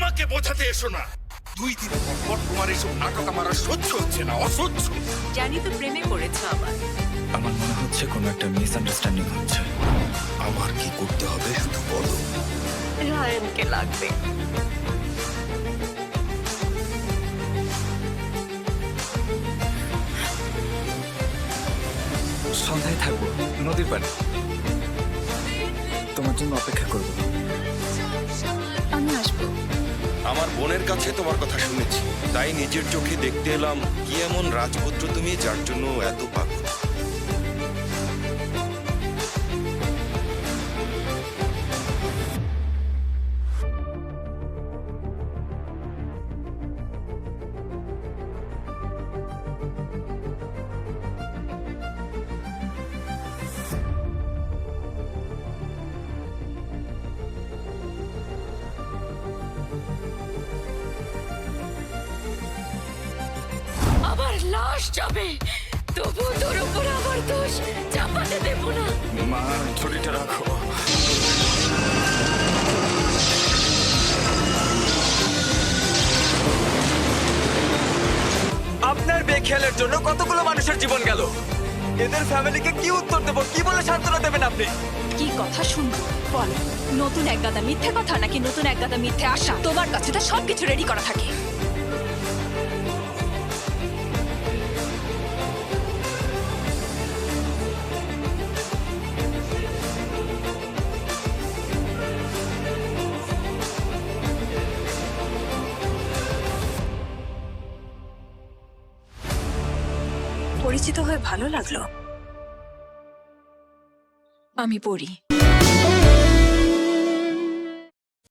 আমাকে বোঝাতে এসো না। 2 দিন পর তোমার এসব নাটক আমার আর সহ্য হচ্ছে না, অসহ্য। জানি তো প্রেমে পড়েছো আবার। আমার মনে হচ্ছে কোনো একটা মিসআন্ডারস্ট্যান্ডিং হচ্ছে। আমার কি করতে হবে শুধু বলো। রায়ানকে লাগবে। সন্ধ্যায় থাকবো নদীর পাড়ে, তোমার জন্য অপেক্ষা করবো। আমি আসবো। আমার বোনের কাছে তোমার কথা শুনেছি, তাই নিজের চোখে দেখতে এলাম কি এমন রাজপুত্র তুমি যার জন্য এত পাগল। আবার লাশ যাবে, তবু তোর উপর আমার দোষ চাপাতে দেব না। মা, ছুটিটা রাখো। আপনার বেখেয়ালের জন্য কতগুলো মানুষের জীবন গেল। এদের ফ্যামিলিকে কি উত্তর দেবো, কি বলে সান্ত্বনা দেবেন আপনি? কি কথা শুনবো বল? নতুন এক গাদা মিথ্যে কথা নাকি নতুন এক গাদা মিথ্যে আশা? তোমার কাছে তো সবকিছু রেডি করা থাকে। পরিচিত হয়ে ভালো লাগলো। আমি পড়ি।